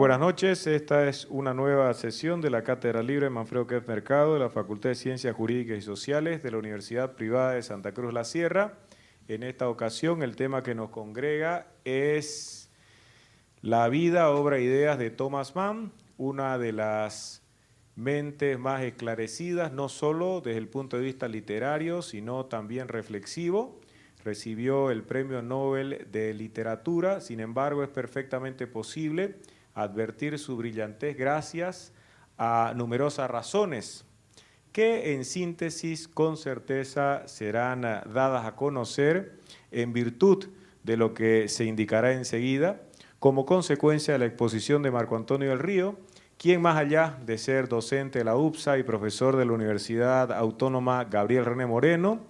buenas noches. Esta es una nueva sesión de la Cátedra Libre Manfredo Kempf Mercado de la Facultad de Ciencias Jurídicas y Sociales de la Universidad Privada de Santa Cruz La Sierra. En esta ocasión el tema que nos congrega es la vida, obra e ideas de Thomas Mann, una de las mentes más esclarecidas, no solo desde el punto de vista literario, sino también reflexivo. Recibió el Premio Nobel de Literatura, sin embargo es perfectamente posible advertir su brillantez gracias a numerosas razones que en síntesis con certeza serán dadas a conocer en virtud de lo que se indicará enseguida como consecuencia de la exposición de Marco Antonio del Río, quien más allá de ser docente de la UPSA y profesor de la Universidad Autónoma Gabriel René Moreno,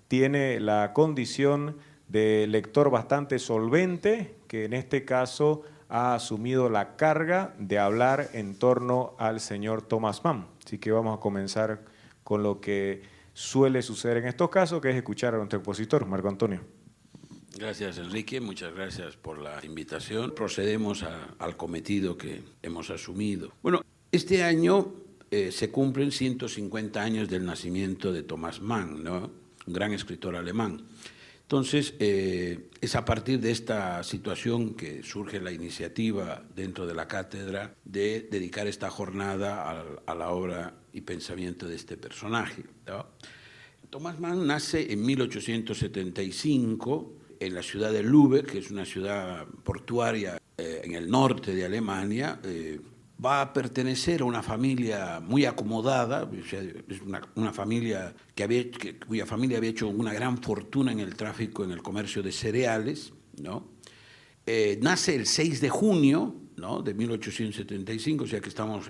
tiene la condición de lector bastante solvente, que en este caso ha asumido la carga de hablar en torno al señor Thomas Mann. Así que vamos a comenzar con lo que suele suceder en estos casos, que es escuchar a nuestro expositor, Marco Antonio. Gracias, Enrique. Muchas gracias por la invitación. Procedemos al cometido que hemos asumido. Bueno, este año se cumplen 150 años del nacimiento de Thomas Mann, ¿no? Un gran escritor alemán. Entonces, es a partir de esta situación que surge la iniciativa dentro de la cátedra de dedicar esta jornada a la obra y pensamiento de este personaje, ¿no? Thomas Mann nace en 1875 en la ciudad de Lübeck, que es una ciudad portuaria en el norte de Alemania. Va a pertenecer a una familia muy acomodada, o sea, es una familia cuya familia había hecho una gran fortuna en el tráfico, en el comercio de cereales, ¿no? Nace el 6 de junio, ¿no?, de 1875, o sea que estamos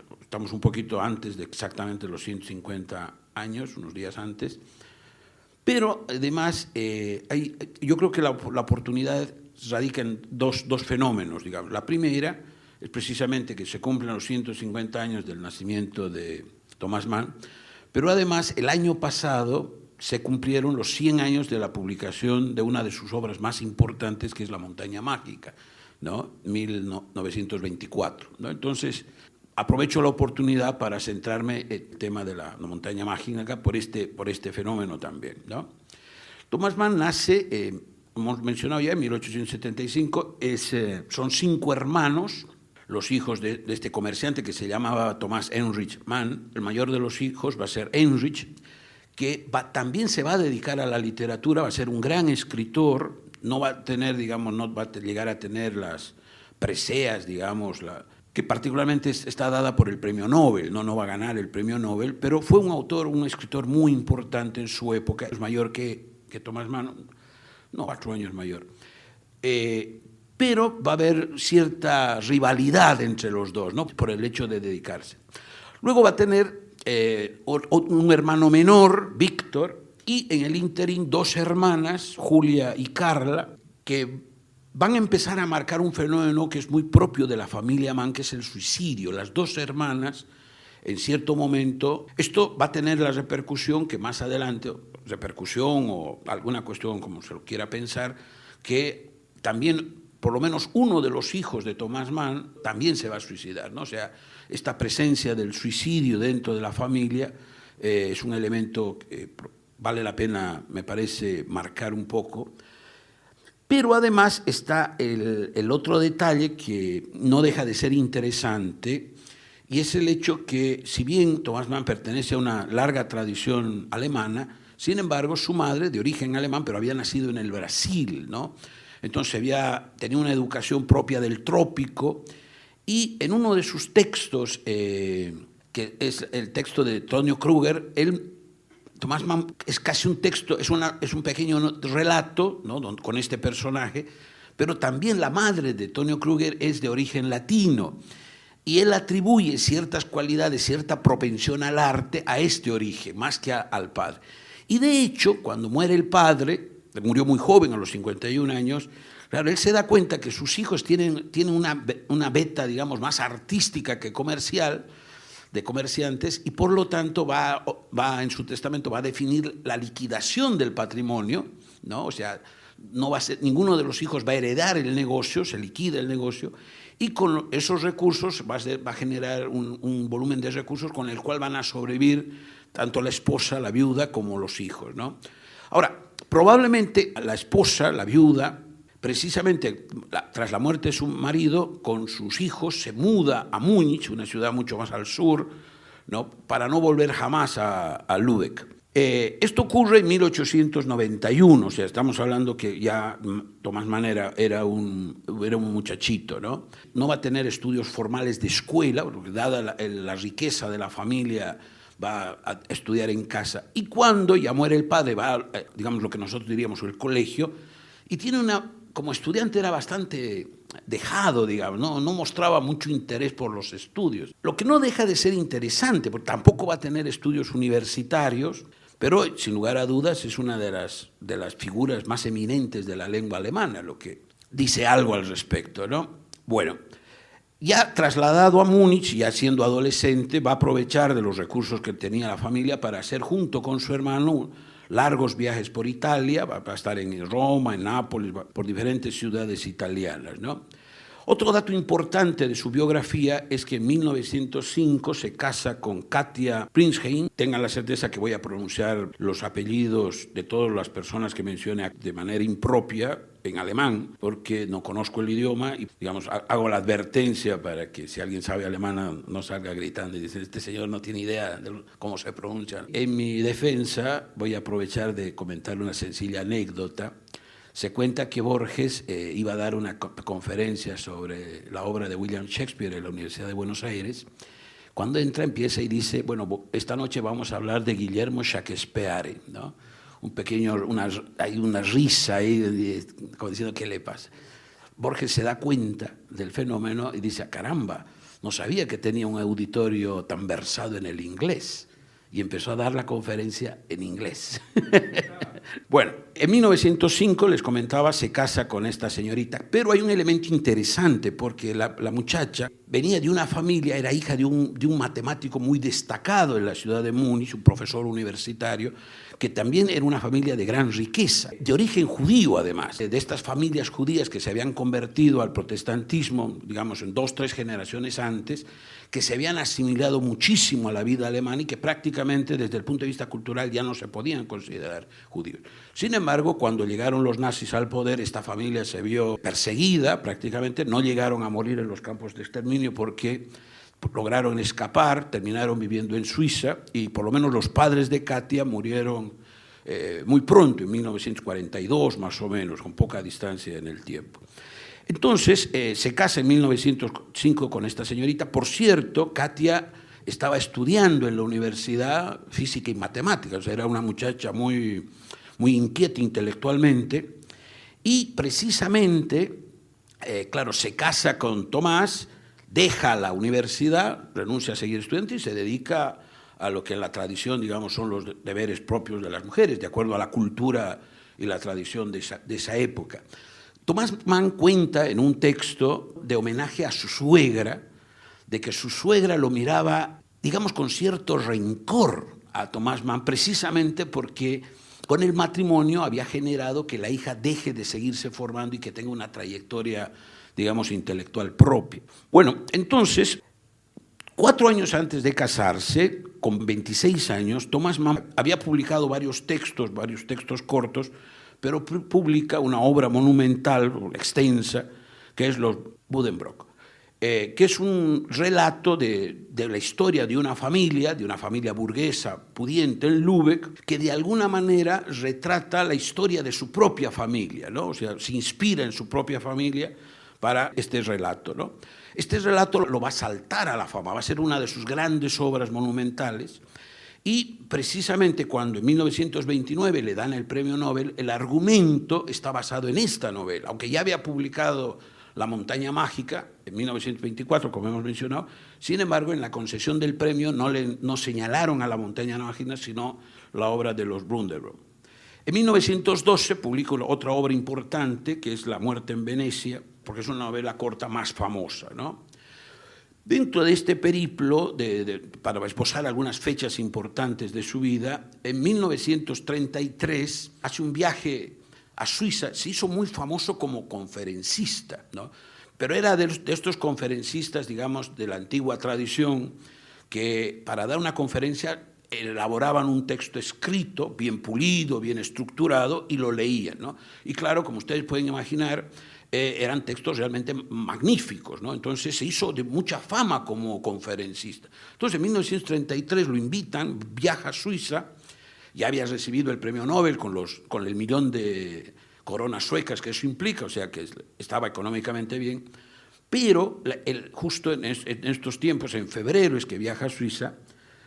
un poquito antes de exactamente los 150 años, unos días antes. Pero además, yo creo que la oportunidad radica en dos fenómenos, digamos. La primera es precisamente que se cumplen los 150 años del nacimiento de Thomas Mann, pero además el año pasado se cumplieron los 100 años de la publicación de una de sus obras más importantes, que es La montaña mágica, ¿no?, 1924, ¿no? Entonces, aprovecho la oportunidad para centrarme en el tema de la montaña mágica por este fenómeno también, ¿no? Thomas Mann nace, hemos mencionado ya, en 1875, son 5 hermanos, los hijos de este comerciante que se llamaba Thomas Heinrich Mann. El mayor de los hijos va a ser Heinrich, que también se va a dedicar a la literatura, va a ser un gran escritor, no va a tener, digamos, no va a llegar a tener las preseas, digamos, que particularmente está dada por el premio Nobel, no va a ganar el premio Nobel, pero fue un autor, un escritor muy importante en su época, es mayor que Thomas Mann, no, 8 años mayor. Pero va a haber cierta rivalidad entre los dos, ¿no?, por el hecho de dedicarse. Luego va a tener un hermano menor, Víctor, y en el ínterin 2 hermanas, Julia y Carla, que van a empezar a marcar un fenómeno que es muy propio de la familia Mann, que es el suicidio. Las 2 hermanas, en cierto momento, esto va a tener la repercusión que más adelante, repercusión o alguna cuestión como se lo quiera pensar, que también por lo menos uno de los hijos de Thomas Mann también se va a suicidar, ¿no? O sea, esta presencia del suicidio dentro de la familia es un elemento que vale la pena, me parece, marcar un poco. Pero además está el otro detalle que no deja de ser interesante, y es el hecho que, si bien Thomas Mann pertenece a una larga tradición alemana, sin embargo, su madre, de origen alemán, pero había nacido en el Brasil, ¿no? Entonces tenía una educación propia del trópico, y en uno de sus textos, que es el texto de Tonio Krüger, Thomas Mann es casi un texto, es un pequeño relato, ¿no?, con este personaje, pero también la madre de Tonio Krüger es de origen latino, y él atribuye ciertas cualidades, cierta propensión al arte a este origen, más que al padre. Y de hecho, cuando muere el padre, murió muy joven, a los 51 años, claro, él se da cuenta que sus hijos tienen una beta, digamos, más artística que comercial, de comerciantes y por lo tanto va en su testamento va a definir la liquidación del patrimonio, ¿no? O sea, no va a ser, ninguno de los hijos va a heredar el negocio, se liquida el negocio y con esos recursos va a generar un volumen de recursos con el cual van a sobrevivir tanto la esposa, la viuda, como los hijos, ¿no? Ahora, probablemente la esposa, la viuda, precisamente tras la muerte de su marido, con sus hijos se muda a Múnich, una ciudad mucho más al sur, ¿no? Para no volver jamás a Lübeck. Esto ocurre en 1891, o sea, estamos hablando que ya Tomás Mann era un muchachito, ¿no? No va a tener estudios formales de escuela, porque dada la riqueza de la familia va a estudiar en casa. Y cuando ya muere el padre, va, digamos, lo que nosotros diríamos el colegio, y tiene como estudiante era bastante dejado, digamos, no mostraba mucho interés por los estudios. Lo que no deja de ser interesante, porque tampoco va a tener estudios universitarios, pero sin lugar a dudas es una de las figuras más eminentes de la lengua alemana, lo que dice algo al respecto, ¿no? Bueno, ya trasladado a Múnich, ya siendo adolescente, va a aprovechar de los recursos que tenía la familia para hacer junto con su hermano largos viajes por Italia, va a estar en Roma, en Nápoles, por diferentes ciudades italianas, ¿no? Otro dato importante de su biografía es que en 1905 se casa con Katia Prinzheim. Tengan la certeza que voy a pronunciar los apellidos de todas las personas que mencione de manera impropia en alemán, porque no conozco el idioma y, digamos, hago la advertencia para que si alguien sabe alemán no salga gritando y dice, este señor no tiene idea de cómo se pronuncia. En mi defensa voy a aprovechar de comentar una sencilla anécdota. Se cuenta que Borges iba a dar una conferencia sobre la obra de William Shakespeare en la Universidad de Buenos Aires. Cuando entra, empieza y dice, bueno, esta noche vamos a hablar de Guillermo Shakespeare, ¿no? Hay una risa ahí, como diciendo, ¿qué le pasa? Borges se da cuenta del fenómeno y dice, caramba, no sabía que tenía un auditorio tan versado en el inglés. Y empezó a dar la conferencia en inglés. Bueno, en 1905, les comentaba, se casa con esta señorita, pero hay un elemento interesante porque la muchacha venía de una familia, era hija de un matemático muy destacado en la ciudad de Múnich, un profesor universitario, que también era una familia de gran riqueza, de origen judío además, de estas familias judías que se habían convertido al protestantismo, digamos, en 2 o 3 generaciones antes, que se habían asimilado muchísimo a la vida alemana y que prácticamente desde el punto de vista cultural ya no se podían considerar judíos. Sin embargo, cuando llegaron los nazis al poder, esta familia se vio perseguida, prácticamente no llegaron a morir en los campos de exterminio porque lograron escapar, terminaron viviendo en Suiza y por lo menos los padres de Katia murieron muy pronto, en 1942 más o menos, con poca distancia en el tiempo. Entonces, se casa en 1905 con esta señorita. Por cierto, Katia estaba estudiando en la universidad física y matemáticas, o sea, era una muchacha muy inquieta intelectualmente, y precisamente, claro, se casa con Tomás, deja la universidad, renuncia a seguir estudiando y se dedica a lo que en la tradición, digamos, son los deberes propios de las mujeres, de acuerdo a la cultura y la tradición de esa época. Tomás Mann cuenta en un texto de homenaje a su suegra, de que su suegra lo miraba, digamos, con cierto rencor a Tomás Mann, precisamente porque con el matrimonio había generado que la hija deje de seguirse formando y que tenga una trayectoria, digamos, intelectual propia. Bueno, entonces, 4 años antes de casarse, con 26 años, Tomás Mann había publicado varios textos cortos, pero publica una obra monumental, extensa, que es Los Buddenbrook, que es un relato de la historia de una familia burguesa pudiente en Lübeck, que de alguna manera retrata la historia de su propia familia, ¿no? O sea, se inspira en su propia familia para este relato, ¿no? Este relato lo va a saltar a la fama, va a ser una de sus grandes obras monumentales. Y precisamente cuando en 1929 le dan el premio Nobel, el argumento está basado en esta novela, aunque ya había publicado La montaña mágica en 1924, como hemos mencionado. Sin embargo, en la concesión del premio no señalaron a La montaña mágica, sino la obra de los Buddenbrook. En 1912 publicó otra obra importante, que es La muerte en Venecia, porque es una novela corta más famosa, ¿no? Dentro de este periplo, para esbozar algunas fechas importantes de su vida, en 1933 hace un viaje a Suiza, se hizo muy famoso como conferencista, ¿no? Pero era de estos conferencistas, digamos, de la antigua tradición, que para dar una conferencia elaboraban un texto escrito, bien pulido, bien estructurado, y lo leían, ¿no? Y claro, como ustedes pueden imaginar, eran textos realmente magníficos, ¿no? Entonces se hizo de mucha fama como conferencista. Entonces en 1933 lo invitan, viaja a Suiza, ya había recibido el premio Nobel con el millón de coronas suecas que eso implica, o sea que estaba económicamente bien, pero justo en estos tiempos, en febrero es que viaja a Suiza,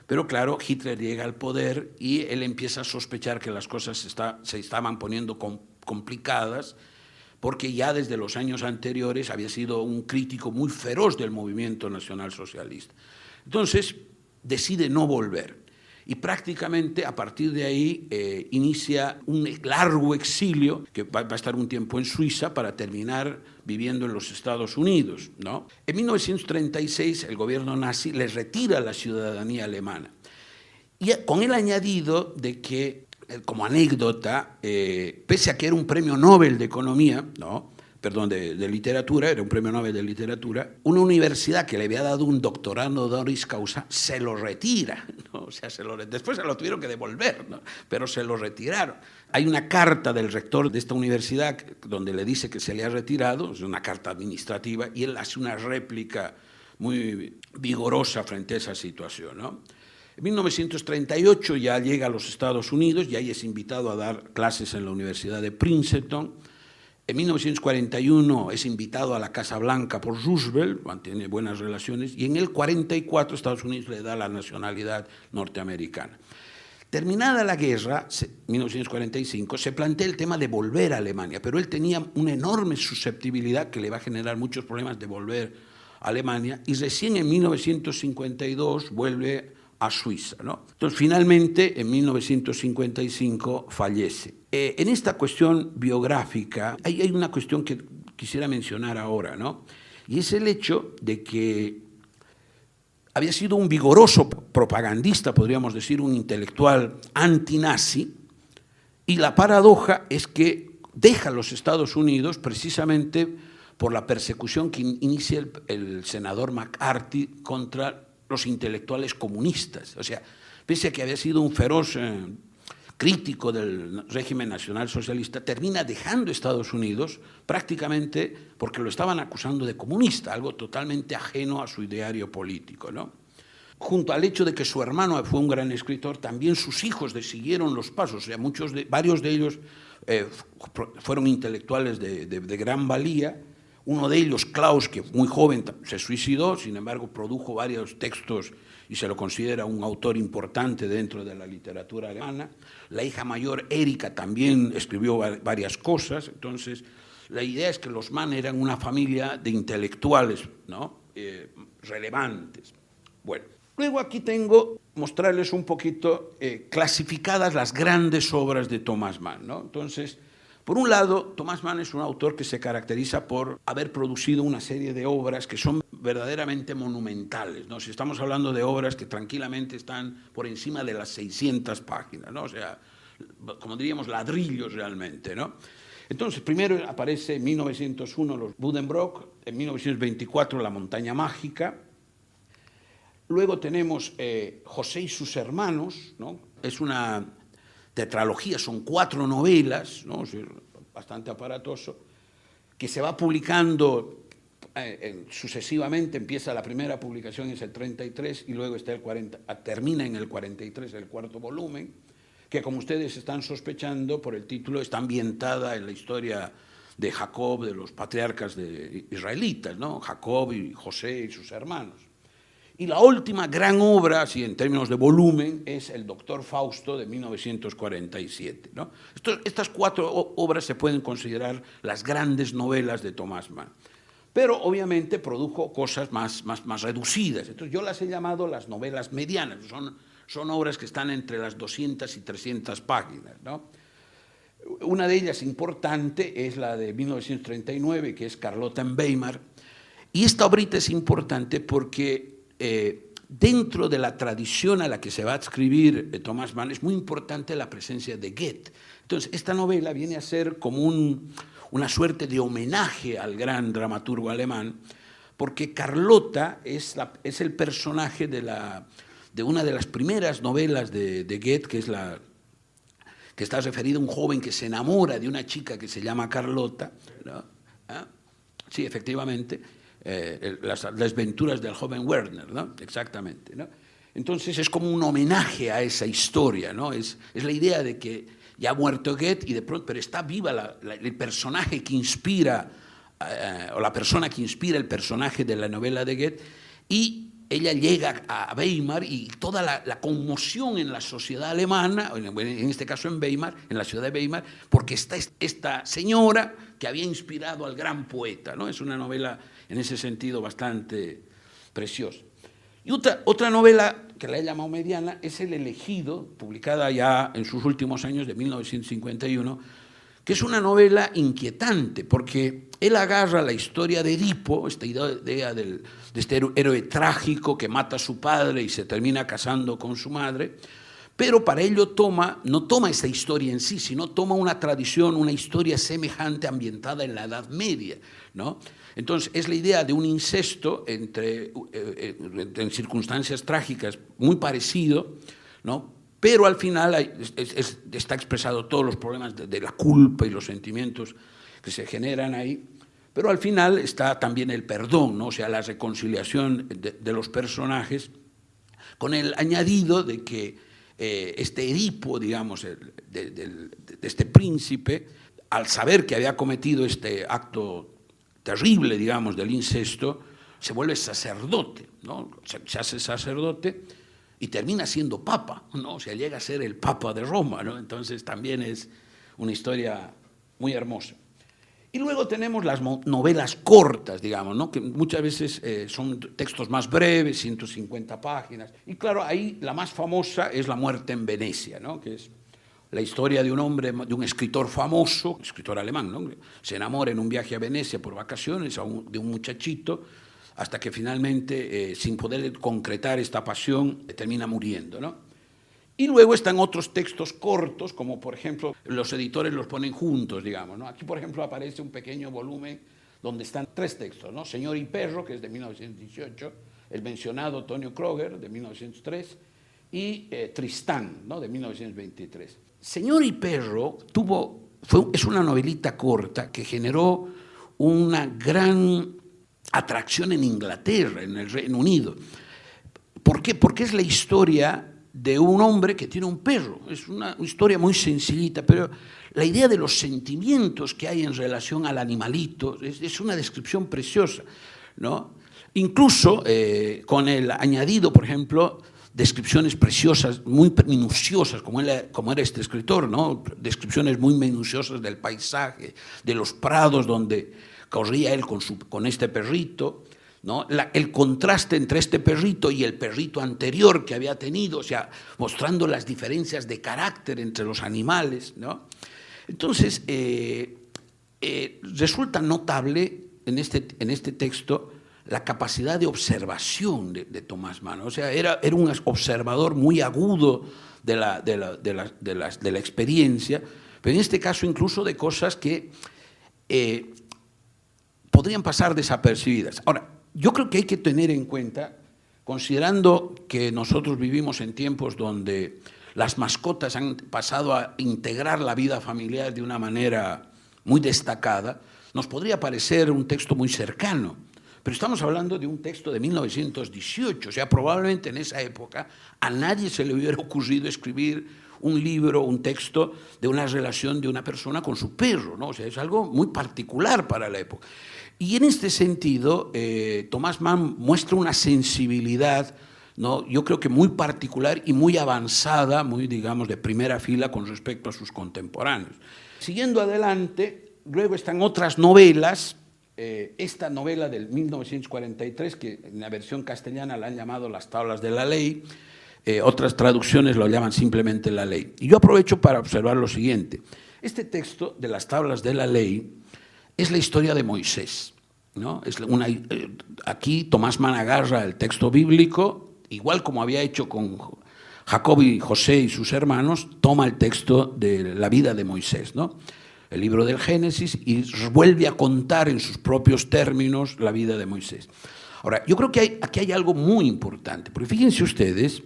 pero claro, Hitler llega al poder y él empieza a sospechar que las cosas se estaban poniendo complicadas, porque ya desde los años anteriores había sido un crítico muy feroz del movimiento nacionalsocialista. Entonces decide no volver y prácticamente a partir de ahí inicia un largo exilio que va a estar un tiempo en Suiza para terminar viviendo en los Estados Unidos, ¿no? En 1936 el gobierno nazi le retira la ciudadanía alemana y con el añadido de que, como anécdota, pese a que era un premio Nobel de Economía, ¿no? Perdón, de literatura, era un premio Nobel de literatura, una universidad que le había dado un doctorado honoris causa se lo retira, ¿no? O sea, después se lo tuvieron que devolver, ¿no? Pero se lo retiraron. Hay una carta del rector de esta universidad donde le dice que se le ha retirado, es una carta administrativa, y él hace una réplica muy vigorosa frente a esa situación, ¿no? En 1938 ya llega a los Estados Unidos y ahí es invitado a dar clases en la Universidad de Princeton. En 1941 es invitado a la Casa Blanca por Roosevelt, mantiene buenas relaciones, y en el 1944 Estados Unidos le da la nacionalidad norteamericana. Terminada la guerra, 1945, se plantea el tema de volver a Alemania, pero él tenía una enorme susceptibilidad que le va a generar muchos problemas de volver a Alemania, y recién en 1952 vuelve a Suiza, ¿no? Entonces, finalmente, en 1955 fallece. En esta cuestión biográfica hay una cuestión que quisiera mencionar ahora, ¿no? Y es el hecho de que había sido un vigoroso propagandista, podríamos decir, un intelectual antinazi, y la paradoja es que deja los Estados Unidos precisamente por la persecución que inicia el senador McCarthy contra los intelectuales comunistas. O sea, pese a que había sido un feroz crítico del régimen nacional socialista, termina dejando Estados Unidos prácticamente porque lo estaban acusando de comunista, algo totalmente ajeno a su ideario político, ¿no? Junto al hecho de que su hermano fue un gran escritor, también sus hijos le siguieron los pasos, o sea, varios de ellos fueron intelectuales de gran valía. Uno de ellos, Klaus, que muy joven se suicidó, sin embargo produjo varios textos y se lo considera un autor importante dentro de la literatura alemana. La hija mayor, Erika, también escribió varias cosas. Entonces, la idea es que los Mann eran una familia de intelectuales, ¿no? Relevantes. Bueno, luego aquí tengo mostrarles un poquito clasificadas las grandes obras de Thomas Mann, ¿no? Entonces, por un lado, Thomas Mann es un autor que se caracteriza por haber producido una serie de obras que son verdaderamente monumentales, ¿no? Si estamos hablando de obras que tranquilamente están por encima de las 600 páginas, ¿no? O sea, como diríamos, ladrillos realmente, ¿no? Entonces, primero aparece en 1901 los Buddenbrock, en 1924 La montaña mágica. Luego tenemos José y sus hermanos, ¿no? Es una tetralogía, son 4 novelas, ¿no? Bastante aparatoso, que se va publicando sucesivamente. Empieza la primera publicación, es el 33, y luego está termina en el 43, el 4º volumen, que, como ustedes están sospechando por el título, está ambientada en la historia de Jacob, de los patriarcas israelitas, ¿no? Jacob y José y sus hermanos. Y la última gran obra, así en términos de volumen, es El Doctor Fausto de 1947, ¿no? Estas 4 obras se pueden considerar las grandes novelas de Thomas Mann. Pero obviamente produjo cosas más reducidas. Entonces yo las he llamado las novelas medianas. Son obras que están entre las 200 y 300 páginas, ¿no? Una de ellas importante es la de 1939, que es Carlota en Weimar. Y esta obrita es importante porque dentro de la tradición a la que se va a adscribir Thomas Mann es muy importante la presencia de Goethe. Entonces, esta novela viene a ser como una suerte de homenaje al gran dramaturgo alemán, porque Carlota es el personaje de una de las primeras novelas de Goethe, que está referida a un joven que se enamora de una chica que se llama Carlota, ¿no? ¿Ah? Sí, efectivamente, las desventuras del joven Werner, ¿no? Exactamente, ¿no? Entonces es como un homenaje a esa historia, ¿no? Es la idea de que ya ha muerto Goethe y de pronto, pero está viva el personaje que inspira, o la persona que inspira el personaje de la novela de Goethe, y ella llega a Weimar y toda la conmoción en la sociedad alemana, en este caso en Weimar, en la ciudad de Weimar, porque está esta señora que había inspirado al gran poeta, ¿no? Es una novela en ese sentido bastante preciosa. Y otra novela que la he llamado mediana es El elegido, publicada ya en sus últimos años, de 1951, que es una novela inquietante, porque él agarra la historia de Edipo, esta idea de este héroe trágico que mata a su padre y se termina casando con su madre, pero para ello no toma esa historia en sí, sino toma una tradición, una historia semejante ambientada en la Edad Media, ¿no? Entonces, es la idea de un incesto en circunstancias trágicas muy parecido, ¿no? Pero al final está expresado todos los problemas de la culpa y los sentimientos que se generan ahí, pero al final está también el perdón, ¿no? O sea, la reconciliación de los personajes, con el añadido de que este Edipo, digamos, de este príncipe, al saber que había cometido este acto terrible, digamos, del incesto, se vuelve sacerdote, ¿no? Se hace sacerdote y termina siendo papa, ¿no? O sea, llega a ser el papa de Roma, ¿no? Entonces también es una historia muy hermosa. Y luego tenemos las novelas cortas, digamos, ¿no? Que muchas veces son textos más breves, 150 páginas. Y claro, ahí la más famosa es La muerte en Venecia, ¿no? Que es la historia de un hombre, de un escritor famoso, escritor alemán, ¿no? Se enamora en un viaje a Venecia por vacaciones de un muchachito, hasta que finalmente, sin poder concretar esta pasión, termina muriendo, ¿no? Y luego están otros textos cortos, como por ejemplo, los editores los ponen juntos, digamos, ¿no? Aquí, por ejemplo, aparece un pequeño volumen donde están 3 textos, ¿no? Señor y perro, que es de 1918, el mencionado Tonio Kroger, de 1903, y Tristán, ¿no? De 1923. Señor y perro es una novelita corta que generó una gran atracción en Inglaterra, en el Reino Unido. ¿Por qué? Porque es la historia de un hombre que tiene un perro. Es una historia muy sencillita, pero la idea de los sentimientos que hay en relación al animalito es una descripción preciosa, ¿no? Incluso con el añadido, por ejemplo, descripciones preciosas, muy minuciosas, como era este escritor, ¿no? Descripciones muy minuciosas del paisaje, de los prados donde corría él con este perrito, ¿no? El contraste entre este perrito y el perrito anterior que había tenido, o sea, mostrando las diferencias de carácter entre los animales, ¿no? Entonces, resulta notable en este texto la capacidad de observación de Thomas Mann. O sea, era un observador muy agudo de la experiencia, pero en este caso incluso de cosas que podrían pasar desapercibidas. Ahora, yo creo que hay que tener en cuenta, considerando que nosotros vivimos en tiempos donde las mascotas han pasado a integrar la vida familiar de una manera muy destacada, nos podría parecer un texto muy cercano, pero estamos hablando de un texto de 1918, o sea, probablemente en esa época a nadie se le hubiera ocurrido escribir un libro, un texto de una relación de una persona con su perro, ¿no? O sea, es algo muy particular para la época. Y en este sentido, Thomas Mann muestra una sensibilidad, ¿no? Yo creo que muy particular y muy avanzada, muy, digamos, de primera fila con respecto a sus contemporáneos. Siguiendo adelante, luego están otras novelas, esta novela del 1943, que en la versión castellana la han llamado Las tablas de la ley, otras traducciones lo llaman simplemente La ley. Y yo aprovecho para observar lo siguiente. Este texto de Las tablas de la ley es la historia de Moisés. ¿no? Aquí Tomás Mann agarra el texto bíblico, igual como había hecho con Jacob y José y sus hermanos, toma el texto de la vida de Moisés, ¿no? El libro del Génesis, y vuelve a contar en sus propios términos la vida de Moisés. Ahora, yo creo que aquí hay algo muy importante, porque fíjense ustedes,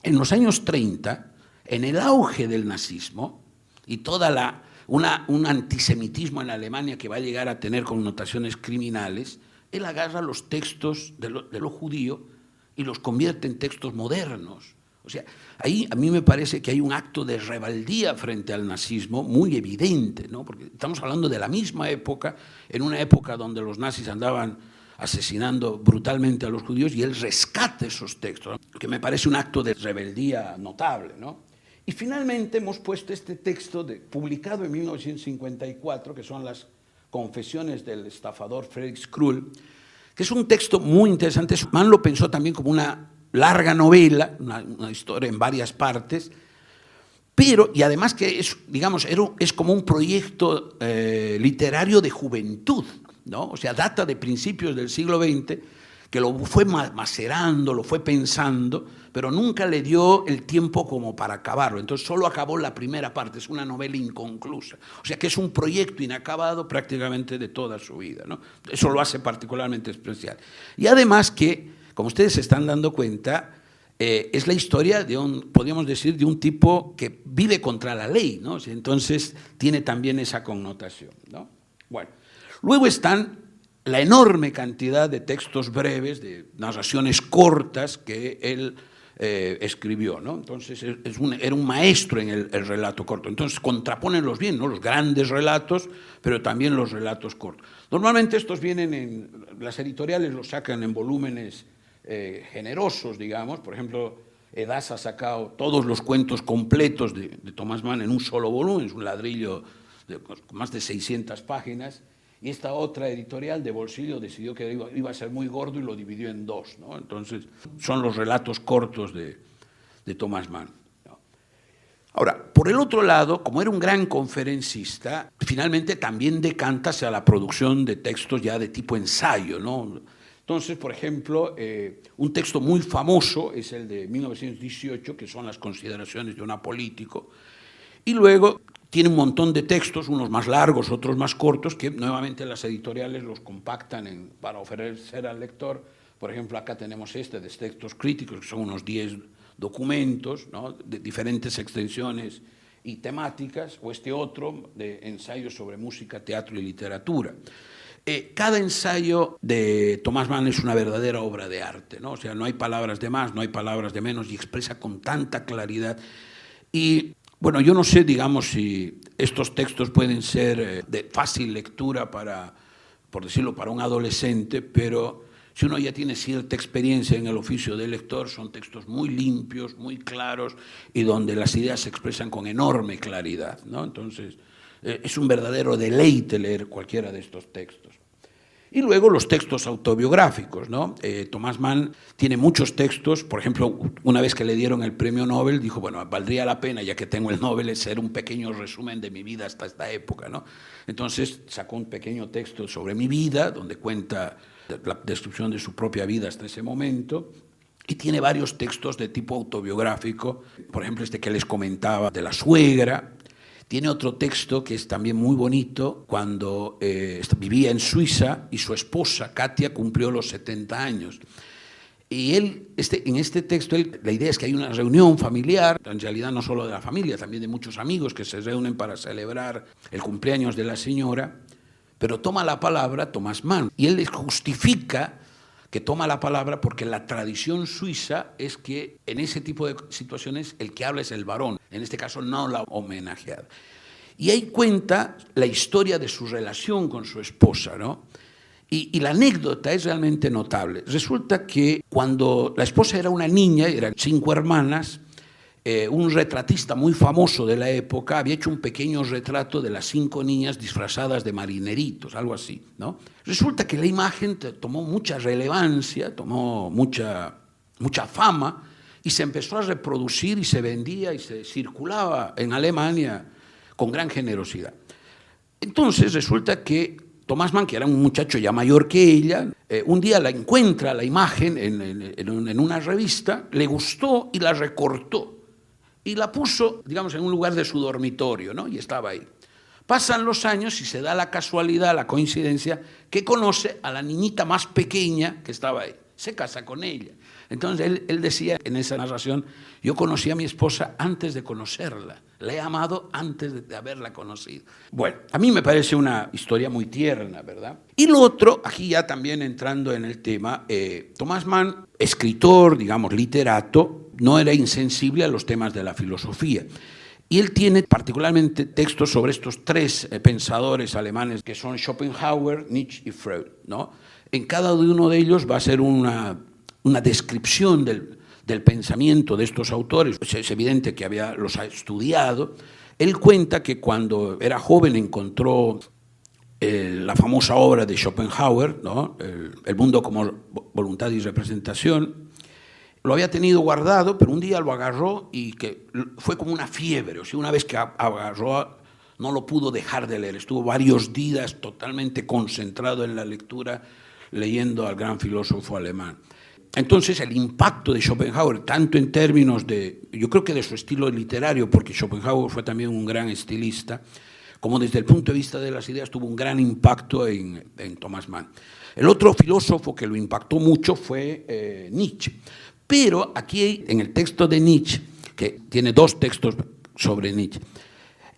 en los años 30, en el auge del nazismo y toda un antisemitismo en Alemania que va a llegar a tener connotaciones criminales, él agarra los textos de lo judío y los convierte en textos modernos. O sea, ahí a mí me parece que hay un acto de rebeldía frente al nazismo muy evidente, ¿no? Porque estamos hablando de la misma época, en una época donde los nazis andaban asesinando brutalmente a los judíos, y él rescata esos textos, ¿no? Que me parece un acto de rebeldía notable, ¿no? Y finalmente hemos puesto este texto publicado en 1954, que son las Confesiones del estafador Felix Krull, que es un texto muy interesante. Mann lo pensó también como una larga novela, una historia en varias partes, pero, y además que es, digamos, es como un proyecto literario de juventud, ¿no? O sea, data de principios del siglo XX, que lo fue macerando, lo fue pensando, pero nunca le dio el tiempo como para acabarlo. Entonces solo acabó la primera parte, es una novela inconclusa. O sea que es un proyecto inacabado prácticamente de toda su vida, ¿no? Eso lo hace particularmente especial. Y además que, como ustedes se están dando cuenta, es la historia podríamos decir, de un tipo que vive contra la ley, ¿no? Entonces tiene también esa connotación, ¿no? Bueno, luego están la enorme cantidad de textos breves, de narraciones cortas que él escribió, ¿no? Entonces era un maestro en el relato corto. Entonces contrapónenlos bien, ¿no? Los grandes relatos, pero también los relatos cortos. Normalmente estos vienen las editoriales los sacan en volúmenes generosos, digamos. Por ejemplo, Edasa ha sacado todos los cuentos completos de Tomás Mann en un solo volumen, es un ladrillo con más de 600 páginas. Y esta otra editorial de bolsillo decidió que iba a ser muy gordo y lo dividió en dos, ¿no? Entonces, son los relatos cortos de Tomás Mann, ¿no? Ahora, por el otro lado, como era un gran conferencista, finalmente también decanta hacia la producción de textos ya de tipo ensayo, ¿no? Entonces, por ejemplo, un texto muy famoso es el de 1918, que son las consideraciones de un apolítico, y luego tiene un montón de textos, unos más largos, otros más cortos, que nuevamente las editoriales los compactan para ofrecer al lector. Por ejemplo, acá tenemos de textos críticos, que son unos 10 documentos, ¿no? De diferentes extensiones y temáticas, o este otro de ensayos sobre música, teatro y literatura. Cada ensayo de Tomás Mann es una verdadera obra de arte, ¿no? O sea, no hay palabras de más, no hay palabras de menos, y expresa con tanta claridad. Y bueno, yo no sé, digamos, si estos textos pueden ser de fácil lectura por decirlo, para un adolescente, pero si uno ya tiene cierta experiencia en el oficio de lector, son textos muy limpios, muy claros, y donde las ideas se expresan con enorme claridad, ¿no? Entonces, es un verdadero deleite leer cualquiera de estos textos. Y luego los textos autobiográficos, ¿no? Tomás Mann tiene muchos textos. Por ejemplo, una vez que le dieron el premio Nobel, dijo, bueno, valdría la pena, ya que tengo el Nobel, hacer un pequeño resumen de mi vida hasta esta época, ¿no? Entonces sacó un pequeño texto sobre mi vida, donde cuenta la descripción de su propia vida hasta ese momento, y tiene varios textos de tipo autobiográfico. Por ejemplo, este que les comentaba de la suegra. Tiene otro texto que es también muy bonito, cuando vivía en Suiza y su esposa, Katia, cumplió los 70 años. Y él, en este texto, la idea es que hay una reunión familiar, en realidad no solo de la familia, también de muchos amigos que se reúnen para celebrar el cumpleaños de la señora, pero toma la palabra Tomás Mann. Y él les justifica que toma la palabra porque la tradición suiza es que en ese tipo de situaciones el que habla es el varón, en este caso no la homenajeada. Y ahí cuenta la historia de su relación con su esposa, ¿no? Y la anécdota es realmente notable. Resulta que cuando la esposa era una niña, eran 5 hermanas, un retratista muy famoso de la época había hecho un pequeño retrato de las 5 niñas disfrazadas de marineritos, algo así, ¿no? Resulta que la imagen tomó mucha relevancia, tomó mucha fama, y se empezó a reproducir y se vendía y se circulaba en Alemania con gran generosidad. Entonces resulta que Thomas Mann, que era un muchacho ya mayor que ella, un día la encuentra la imagen en una revista, le gustó y la recortó. Y la puso, digamos, en un lugar de su dormitorio, ¿no? Y estaba ahí. Pasan los años y se da la casualidad, la coincidencia, que conoce a la niñita más pequeña que estaba ahí. Se casa con ella. Entonces él decía en esa narración, yo conocí a mi esposa antes de conocerla, la he amado antes de haberla conocido. Bueno, a mí me parece una historia muy tierna, ¿verdad? Y lo otro, aquí ya también entrando en el tema, Thomas Mann, escritor, digamos, literato, no era insensible a los temas de la filosofía. Y él tiene particularmente textos sobre estos tres pensadores alemanes que son Schopenhauer, Nietzsche y Freud, ¿no? En cada uno de ellos va a ser una descripción del pensamiento de estos autores. Es evidente que los ha estudiado. Él cuenta que cuando era joven encontró la famosa obra de Schopenhauer, ¿no? El mundo como voluntad y representación. Lo había tenido guardado, pero un día lo agarró y que fue como una fiebre. O sea, una vez que agarró, no lo pudo dejar de leer. Estuvo varios días totalmente concentrado en la lectura, leyendo al gran filósofo alemán. Entonces, el impacto de Schopenhauer, tanto en términos yo creo que de su estilo literario, porque Schopenhauer fue también un gran estilista, como desde el punto de vista de las ideas tuvo un gran impacto en Thomas Mann. El otro filósofo que lo impactó mucho fue Nietzsche. Pero aquí en el texto de Nietzsche, que tiene dos textos sobre Nietzsche,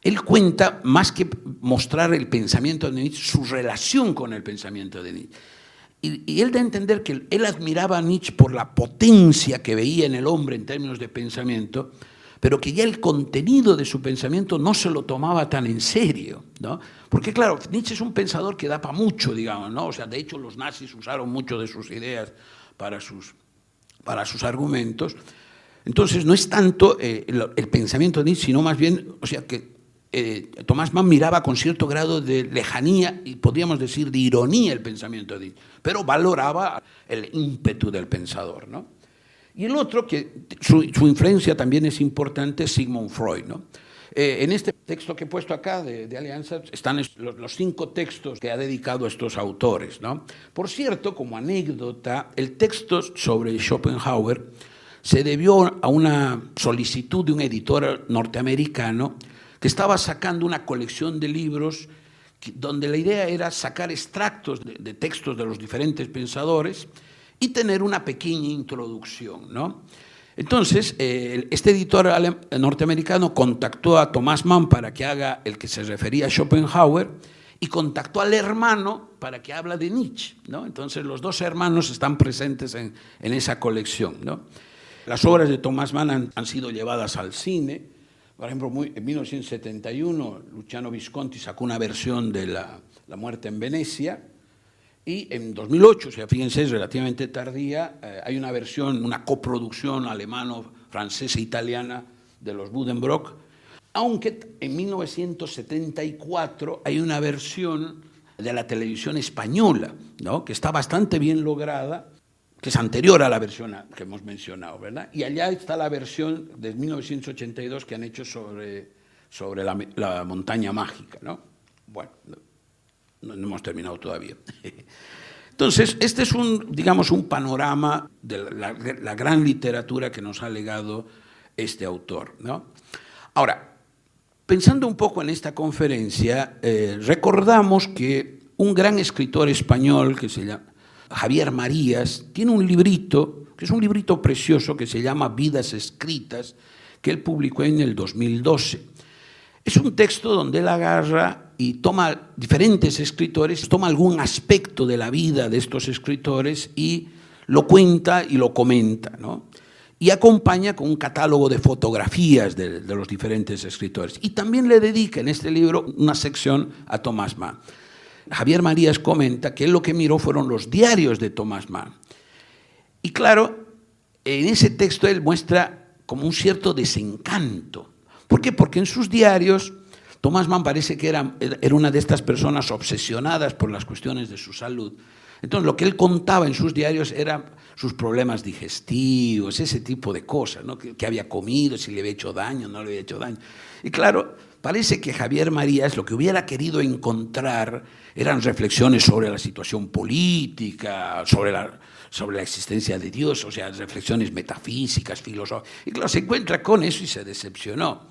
él cuenta, más que mostrar el pensamiento de Nietzsche, su relación con el pensamiento de Nietzsche. Y él da a entender que él admiraba a Nietzsche por la potencia que veía en el hombre en términos de pensamiento, pero que ya el contenido de su pensamiento no se lo tomaba tan en serio, ¿no? Porque claro, Nietzsche es un pensador que da para mucho, digamos, ¿no? O sea, de hecho los nazis usaron mucho de sus ideas para sus argumentos. Entonces no es tanto el pensamiento de Nietzsche, sino más bien, o sea, que Thomas Mann miraba con cierto grado de lejanía y podríamos decir de ironía el pensamiento de Nietzsche, pero valoraba el ímpetu del pensador, ¿no? Y el otro, que su influencia también es importante, es Sigmund Freud, ¿no? En este texto que he puesto acá de Alianza están los 5 textos que ha dedicado a estos autores, ¿no? Por cierto, como anécdota, el texto sobre Schopenhauer se debió a una solicitud de un editor norteamericano que estaba sacando una colección de libros donde la idea era sacar extractos de textos de los diferentes pensadores y tener una pequeña introducción, ¿no? Entonces, este editor norteamericano contactó a Thomas Mann para que haga el que se refería a Schopenhauer y contactó al hermano para que habla de Nietzsche, ¿no? Entonces, los dos hermanos están presentes en esa colección, ¿no? Las obras de Thomas Mann han sido llevadas al cine. Por ejemplo, en 1971, Luciano Visconti sacó una versión de La muerte en Venecia, y en 2008, o sea, fíjense, es relativamente tardía, hay una versión, una coproducción alemano-francesa e italiana de los Buddenbrock, aunque en 1974 hay una versión de la televisión española, ¿no? Que está bastante bien lograda, que es anterior a la versión que hemos mencionado, ¿verdad? Y allá está la versión de 1982 que han hecho sobre la montaña mágica, ¿no? Bueno, no hemos terminado todavía. Entonces, este es digamos, un panorama de la gran literatura que nos ha legado este autor, ¿no? Ahora, pensando un poco en esta conferencia, recordamos que un gran escritor español que se llama Javier Marías tiene un librito, que es un librito precioso que se llama Vidas Escritas, que él publicó en el 2012. Es un texto donde él agarra y toma diferentes escritores, toma algún aspecto de la vida de estos escritores y lo cuenta y lo comenta, ¿no? Y acompaña con un catálogo de fotografías de los diferentes escritores. Y también le dedica en este libro una sección a Thomas Mann. Javier Marías comenta que él lo que miró fueron los diarios de Thomas Mann. Y claro, en ese texto él muestra como un cierto desencanto. ¿Por qué? Porque en sus diarios Thomas Mann parece que era una de estas personas obsesionadas por las cuestiones de su salud. Entonces, lo que él contaba en sus diarios eran sus problemas digestivos, ese tipo de cosas, ¿no? Que había comido, si le había hecho daño, no le había hecho daño. Y claro, parece que Javier Marías lo que hubiera querido encontrar eran reflexiones sobre la situación política, sobre la existencia de Dios, o sea, reflexiones metafísicas, filosóficas. Y claro, se encuentra con eso y se decepcionó.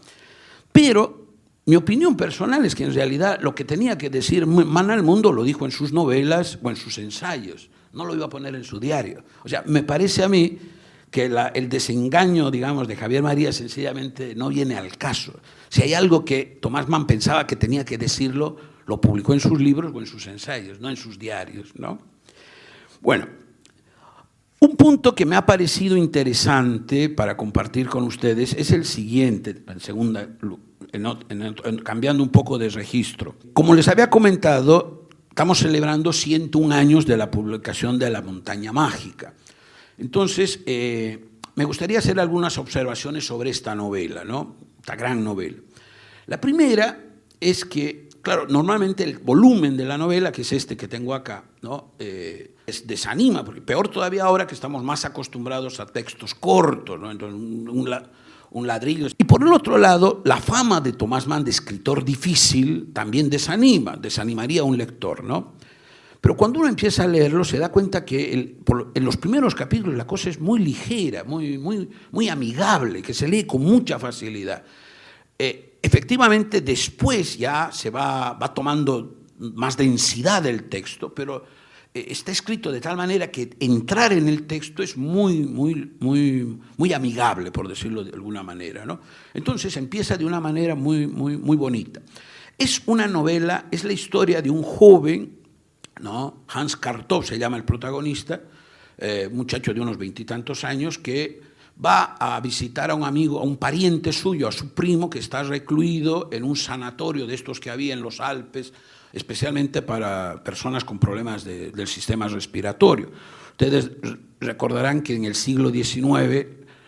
Pero mi opinión personal es que en realidad lo que tenía que decir Manuel Mundo lo dijo en sus novelas o en sus ensayos, no lo iba a poner en su diario. O sea, me parece a mí que el desengaño, digamos, de Javier Marías sencillamente no viene al caso. Si hay algo que Tomás Mann pensaba que tenía que decirlo, lo publicó en sus libros o en sus ensayos, no en sus diarios, ¿no? Bueno, un punto que me ha parecido interesante para compartir con ustedes es el siguiente, cambiando un poco de registro. Como les había comentado, estamos celebrando 101 años de la publicación de La Montaña Mágica. Entonces, me gustaría hacer algunas observaciones sobre esta novela, ¿no? Esta gran novela. La primera es que, claro, normalmente el volumen de la novela, que es este que tengo acá, ¿no? Desanima, porque peor todavía ahora que estamos más acostumbrados a textos cortos, ¿no? Entonces, un ladrillo. Y por el otro lado, la fama de Tomás Mann de escritor difícil también desanimaría a un lector, ¿no? Pero cuando uno empieza a leerlo se da cuenta que en los primeros capítulos la cosa es muy ligera, muy amigable, que se lee con mucha facilidad. Efectivamente, después ya se va tomando más densidad el texto, pero está escrito de tal manera que entrar en el texto es muy amigable, por decirlo de alguna manera, ¿no? Entonces empieza de una manera muy bonita. Es una novela, es la historia de un joven, ¿no? Hans Kartov se llama el protagonista, muchacho de unos 20 y tantos años, que va a visitar a un amigo, a un pariente suyo, a su primo, que está recluido en un sanatorio de estos que había en los Alpes, especialmente para personas con problemas del sistema respiratorio. Ustedes recordarán que en el siglo XIX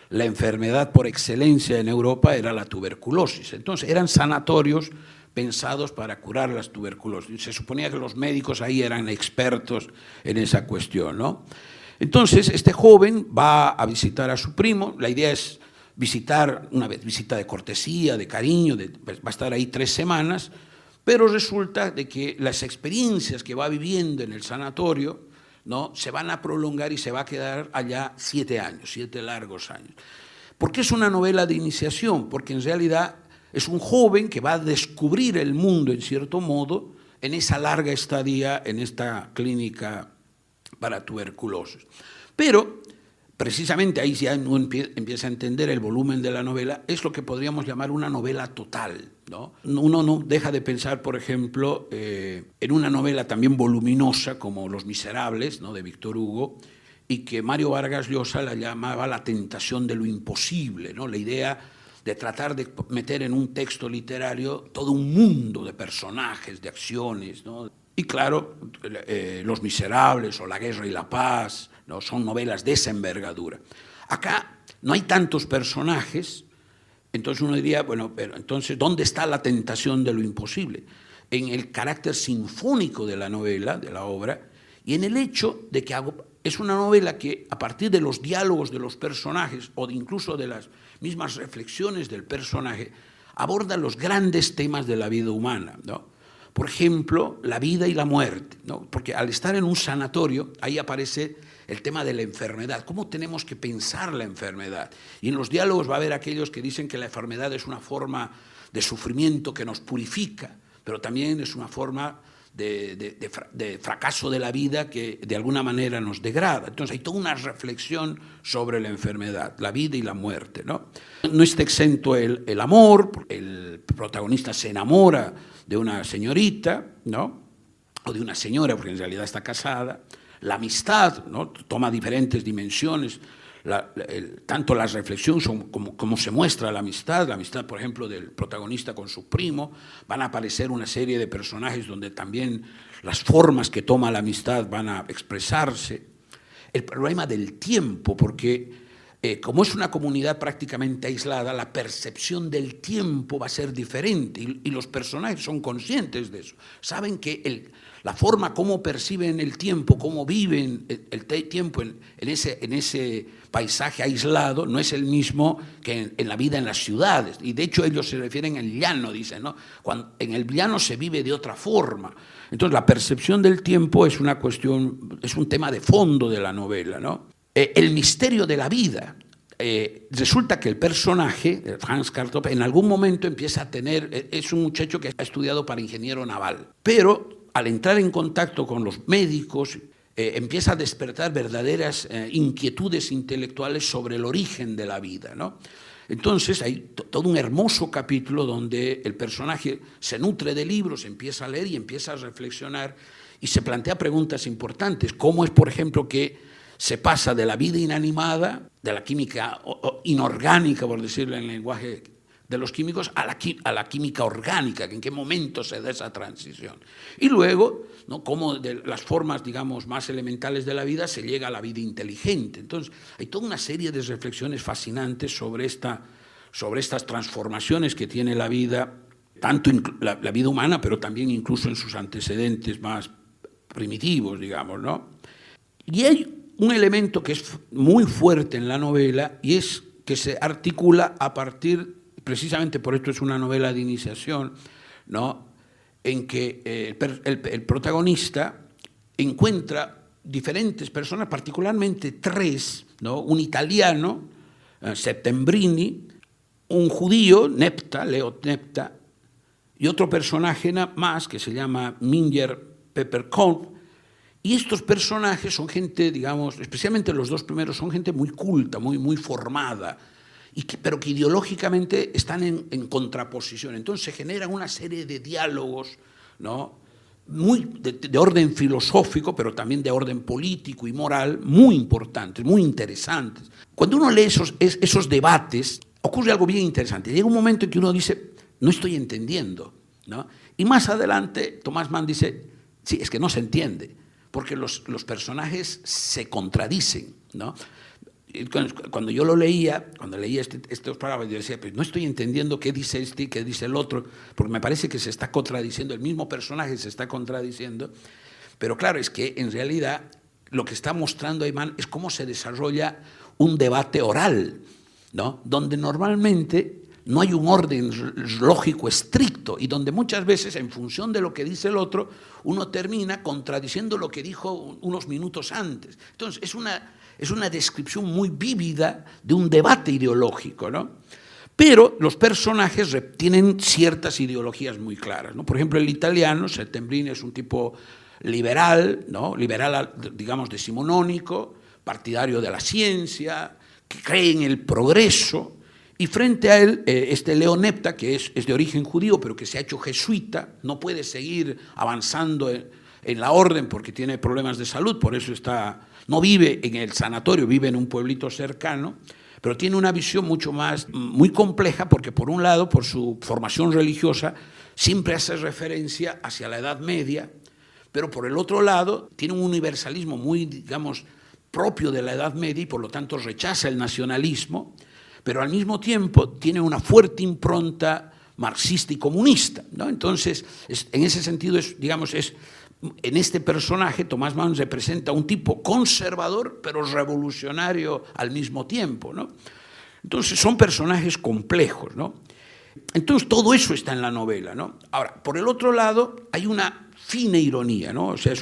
la enfermedad por excelencia en Europa era la tuberculosis. Entonces eran sanatorios pensados para curar las tuberculosis. Se suponía que los médicos ahí eran expertos en esa cuestión, ¿no? Entonces, este joven va a visitar a su primo. La idea es visitar, una visita de cortesía, de cariño, va a estar ahí 3 semanas, pero resulta de que las experiencias que va viviendo en el sanatorio, ¿no?, se van a prolongar y se va a quedar allá 7 años, 7 largos años. ¿Por qué es una novela de iniciación? Porque en realidad es un joven que va a descubrir el mundo, en cierto modo, en esa larga estadía en esta clínica para tuberculosis. Pero, precisamente ahí ya uno empieza a entender el volumen de la novela, es lo que podríamos llamar una novela total, ¿no? Uno no deja de pensar, por ejemplo, en una novela también voluminosa como Los Miserables, ¿no?, de Víctor Hugo, y que Mario Vargas Llosa la llamaba la tentación de lo imposible, ¿no? La idea de tratar de meter en un texto literario todo un mundo de personajes, de acciones, ¿no? Y claro, Los Miserables o La Guerra y la Paz, ¿no?, son novelas de esa envergadura. Acá no hay tantos personajes, entonces uno diría, bueno, pero entonces, ¿dónde está la tentación de lo imposible? En el carácter sinfónico de la novela, de la obra, y en el hecho de que es una novela que, a partir de los diálogos de los personajes o incluso de las mismas reflexiones del personaje, aborda los grandes temas de la vida humana, ¿no? Por ejemplo, la vida y la muerte, ¿no? Porque al estar en un sanatorio, ahí aparece el tema de la enfermedad. ¿Cómo tenemos que pensar la enfermedad? Y en los diálogos va a haber aquellos que dicen que la enfermedad es una forma de sufrimiento que nos purifica, pero también es una forma de fracaso de la vida que de alguna manera nos degrada. Entonces hay toda una reflexión sobre la enfermedad, la vida y la muerte, ¿no? No está exento el amor, el protagonista se enamora de una señorita, ¿no?, o de una señora, porque en realidad está casada. La amistad, ¿no?, toma diferentes dimensiones, tanto la reflexión como se muestra la amistad, por ejemplo, del protagonista con su primo. Van a aparecer una serie de personajes donde también las formas que toma la amistad van a expresarse. El problema del tiempo, porque como es una comunidad prácticamente aislada, la percepción del tiempo va a ser diferente y los personajes son conscientes de eso. Saben que la forma como perciben el tiempo, cómo viven el tiempo en ese paisaje aislado, no es el mismo que en la vida en las ciudades. Y de hecho ellos se refieren al llano, dicen, ¿no? En el llano se vive de otra forma. Entonces la percepción del tiempo es una cuestión, es un tema de fondo de la novela, ¿no? El misterio de la vida. Resulta que el personaje, Franz Kartop, en algún momento empieza a tener, es un muchacho que ha estudiado para ingeniero naval, pero al entrar en contacto con los médicos, empieza a despertar verdaderas inquietudes intelectuales sobre el origen de la vida, ¿no? Entonces hay todo un hermoso capítulo donde el personaje se nutre de libros, empieza a leer y empieza a reflexionar y se plantea preguntas importantes, como es, por ejemplo, que se pasa de la vida inanimada, de la química inorgánica, por decirlo en el lenguaje de los químicos, a la química orgánica, en qué momento se da esa transición. Y luego, ¿no?, cómo de las formas, digamos, más elementales de la vida se llega a la vida inteligente. Entonces, hay toda una serie de reflexiones fascinantes sobre estas transformaciones que tiene la vida, tanto la vida humana, pero también incluso en sus antecedentes más primitivos, digamos, ¿no? Y hay un elemento que es muy fuerte en la novela y es que se articula a partir, precisamente por esto es una novela de iniciación, ¿no?, en que el protagonista encuentra diferentes personas, particularmente tres, ¿no?, un italiano, Settembrini, un judío, Leo Nepta, y otro personaje más que se llama Minger Peppercorn. Y estos personajes son gente, digamos, especialmente los dos primeros, son gente muy culta, muy formada, pero que ideológicamente están en contraposición. Entonces se generan una serie de diálogos, ¿no?, muy de orden filosófico, pero también de orden político y moral, muy importantes, muy interesantes. Cuando uno lee esos debates, ocurre algo bien interesante. Llega un momento en que uno dice, no estoy entendiendo, ¿no? Y más adelante Thomas Mann dice, sí, es que no se entiende, porque los personajes se contradicen, ¿no? Cuando yo lo leía, cuando leía estos parágrafos, yo decía, pues no estoy entendiendo qué dice este y qué dice el otro, porque me parece que se está contradiciendo, el mismo personaje se está contradiciendo, pero claro, es que en realidad lo que está mostrando Mann es cómo se desarrolla un debate oral, ¿no?, donde normalmente no hay un orden lógico estricto y donde muchas veces, en función de lo que dice el otro, uno termina contradiciendo lo que dijo unos minutos antes. Entonces, es una descripción muy vívida de un debate ideológico, ¿no? Pero los personajes tienen ciertas ideologías muy claras, ¿no? Por ejemplo, el italiano, Settembrini, es un tipo liberal, ¿no?, liberal, digamos, decimonónico, partidario de la ciencia, que cree en el progreso. Y frente a él, Leo Nepta, que es de origen judío, pero que se ha hecho jesuita, no puede seguir avanzando en la orden porque tiene problemas de salud, por eso no vive en el sanatorio, vive en un pueblito cercano, pero tiene una visión muy compleja, porque por un lado, por su formación religiosa, siempre hace referencia hacia la Edad Media, pero por el otro lado, tiene un universalismo muy, digamos, propio de la Edad Media y por lo tanto rechaza el nacionalismo, pero al mismo tiempo tiene una fuerte impronta marxista y comunista, ¿no? Entonces, en ese sentido, en este personaje, Thomas Mann representa un tipo conservador, pero revolucionario al mismo tiempo, ¿no? Entonces, son personajes complejos, ¿no? Entonces, todo eso está en la novela, ¿no? Ahora, por el otro lado, hay una fina ironía, ¿no? O sea,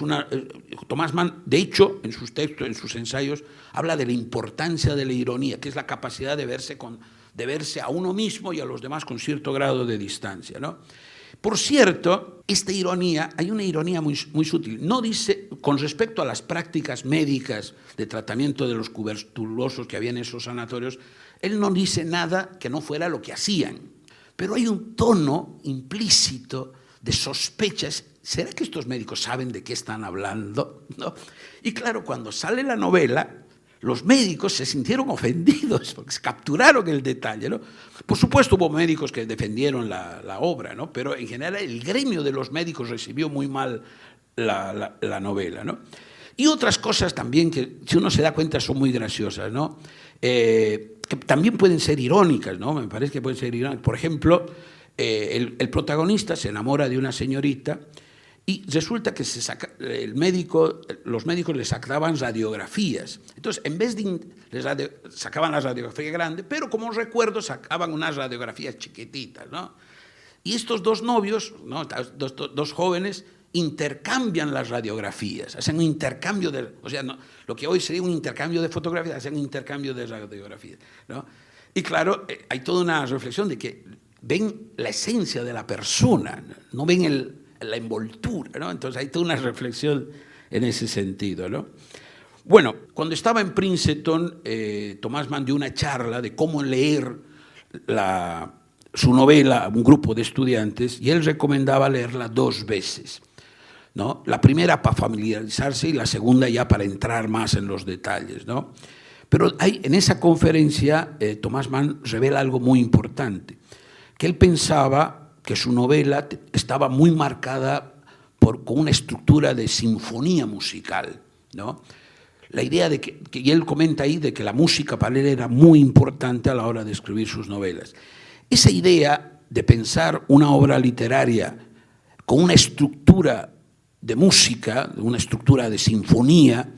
Thomas Mann, de hecho, en sus textos, en sus ensayos, habla de la importancia de la ironía, que es la capacidad de verse a uno mismo y a los demás con cierto grado de distancia, ¿no? Por cierto, esta ironía, hay una ironía muy sutil. No dice, con respecto a las prácticas médicas de tratamiento de los tuberculosos que había en esos sanatorios, él no dice nada que no fuera lo que hacían. Pero hay un tono implícito de sospechas. ¿Será que estos médicos saben de qué están hablando? ¿No? Y claro, cuando sale la novela, los médicos se sintieron ofendidos porque capturaron el detalle, ¿no? Por supuesto, hubo médicos que defendieron la obra, ¿no? Pero en general el gremio de los médicos recibió muy mal la novela, ¿no? Y otras cosas también que, si uno se da cuenta, son muy graciosas, ¿no? que también pueden ser irónicas, ¿no? Me parece que pueden ser irónicas. Por ejemplo, el protagonista se enamora de una señorita y resulta que los médicos le sacaban radiografías. Entonces, en vez de sacaban la radiografía grande, pero como recuerdo sacaban unas radiografías chiquititas, ¿no? Y estos dos novios, ¿no? dos jóvenes, intercambian las radiografías, hacen un intercambio o sea, no, lo que hoy sería un intercambio de fotografías, hacen un intercambio de radiografías, ¿no? Y claro, hay toda una reflexión de que ven la esencia de la persona, no ven la envoltura, ¿no? Entonces hay toda una reflexión en ese sentido, ¿no? Bueno, cuando estaba en Princeton, Thomas Mann dio una charla de cómo leer su novela a un grupo de estudiantes y él recomendaba leerla 2 veces, ¿no? La primera para familiarizarse y la segunda ya para entrar más en los detalles, ¿no? Pero en esa conferencia Thomas Mann revela algo muy importante, que él pensaba que su novela estaba muy marcada con una estructura de sinfonía musical, ¿no? La idea y él comenta ahí de que la música para él era muy importante a la hora de escribir sus novelas. Esa idea de pensar una obra literaria con una estructura de música, una estructura de sinfonía,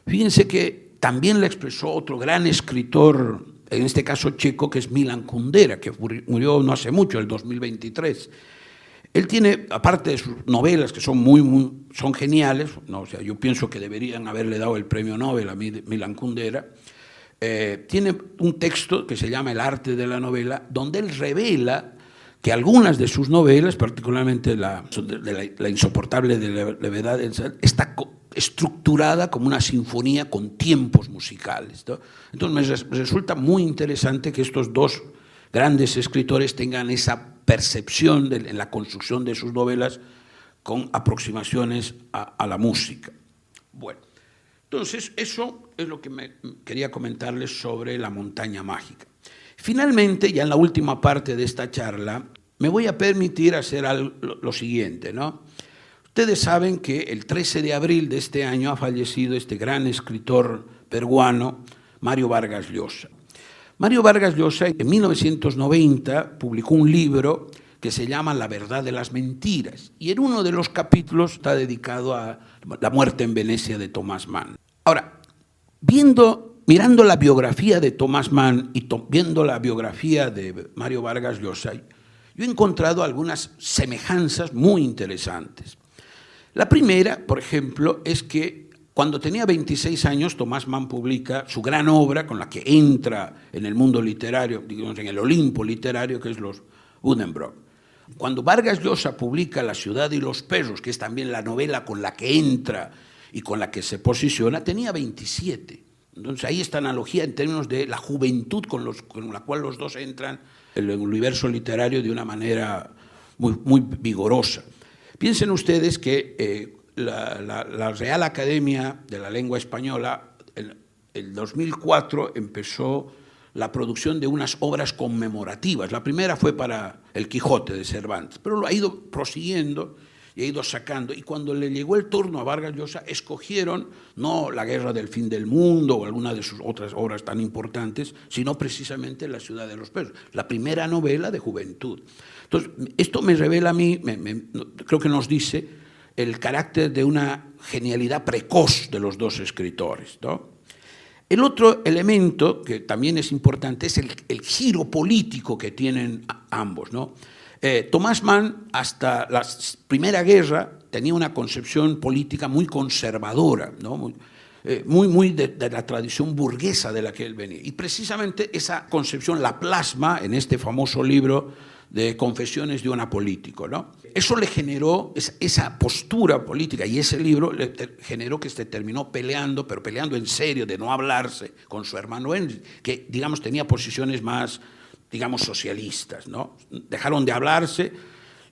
fíjense que también la expresó otro gran escritor, en este caso checo, que es Milan Kundera, que murió no hace mucho, el 2023. Él tiene, aparte de sus novelas, que son son geniales, ¿no? O sea, yo pienso que deberían haberle dado el premio Nobel a Milan Kundera, tiene un texto que se llama El arte de la novela, donde él revela que algunas de sus novelas, particularmente la insoportable levedad, está estructurada como una sinfonía con tiempos musicales, ¿no? Entonces me resulta muy interesante que estos dos grandes escritores tengan esa percepción en la construcción de sus novelas con aproximaciones a la música. Bueno, entonces eso es lo que quería comentarles sobre La montaña mágica. Finalmente, ya en la última parte de esta charla, me voy a permitir hacer lo siguiente, ¿no? Ustedes saben que el 13 de abril de este año ha fallecido este gran escritor peruano, Mario Vargas Llosa. Mario Vargas Llosa en 1990 publicó un libro que se llama La verdad de las mentiras, y en uno de los capítulos está dedicado a la muerte en Venecia de Thomas Mann. Ahora, mirando la biografía de Thomas Mann y viendo la biografía de Mario Vargas Llosa, yo he encontrado algunas semejanzas muy interesantes. La primera, por ejemplo, es que cuando tenía 26 años, Thomas Mann publica su gran obra con la que entra en el mundo literario, digamos en el Olimpo literario, que es los Buddenbrook. Cuando Vargas Llosa publica La ciudad y los perros, que es también la novela con la que entra y con la que se posiciona, tenía 27. Entonces ahí esta analogía en términos de la juventud con la cual los dos entran en el universo literario de una manera muy vigorosa. Piensen ustedes que la Real Academia de la Lengua Española en el 2004 empezó la producción de unas obras conmemorativas. La primera fue para El Quijote de Cervantes, pero lo ha ido prosiguiendo y ha ido sacando. Y cuando le llegó el turno a Vargas Llosa, escogieron no La guerra del fin del mundo o alguna de sus otras obras tan importantes, sino precisamente La ciudad de los perros, la primera novela de juventud. Entonces, esto me revela a mí, creo que nos dice el carácter de una genialidad precoz de los dos escritores, ¿no? El otro elemento que también es importante es el giro político que tienen ambos, ¿no? Thomas Mann, hasta la Primera Guerra, tenía una concepción política muy conservadora, ¿no? Muy de la tradición burguesa de la que él venía. Y precisamente esa concepción la plasma en este famoso libro de Confesiones de un apolítico, ¿no? Eso le generó, esa postura política y ese libro le generó que se terminó peleando, pero peleando en serio, de no hablarse con su hermano Henry, que, digamos, tenía posiciones más, digamos, socialistas, ¿no? Dejaron de hablarse